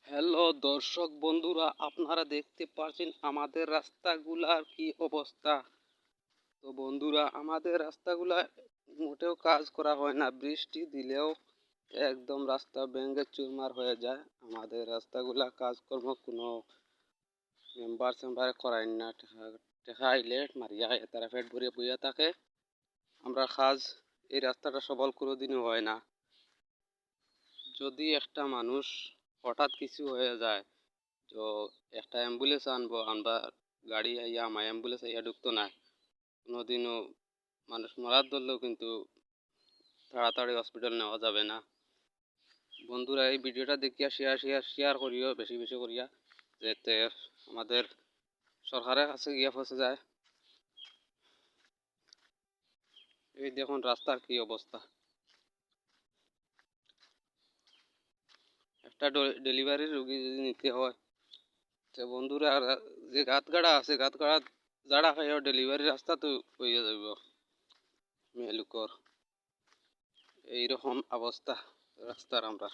Hello দর্শক বন্ধুরা, আপনারা দেখতে পাচ্ছেন আমাদের রাস্তাগুলার কি অবস্থা। তো বন্ধুরা, আমাদের রাস্তাগুলা মোটেও কাজ করা হয় না, বৃষ্টি দিলেও একদম রাস্তা ভেঙে চুরমার হয়ে যায়। আমাদের রাস্তাগুলা কাজকর্ম কোনো মেম্বার চেম্বার করায় না, টেকা আইলে মারিয়া তারা পেট ভরিয়ে বইয়া থাকে। আমরা কাজ এই রাস্তাটা সবল কোনোদিনও হয় না। যদি একটা মানুষ হঠাৎ কিছু হয়ে যায়, তো একটা অ্যাম্বুলেন্স আনবা গাড়ি আইয়া আমার অ্যাম্বুলেন্স আইয়া ঢুকতো না। কোনোদিনও মানুষ মরার ধরলেও কিন্তু তাড়াতাড়ি হসপিটাল নেওয়া যাবে না। বন্ধুরা, এই ভিডিওটা দেখিয়া শেয়ার করিও বেশি বেশি করিয়া, যাতে আমাদের সরকারের কাছে গিয়া পৌঁছে যায়। এই দেখুন রাস্তার কি অবস্থা। একটা ডেলিভারি রোগী যদি নিতে হয়, তো বন্ধুরা যে গাত গাড়া আছে, গাত গাড়া যারা খাইও ডেলিভারি রাস্তা তো হইয়া যাব। মেয়ে লোকর এইরকম অবস্থা রাস্তার আমরা।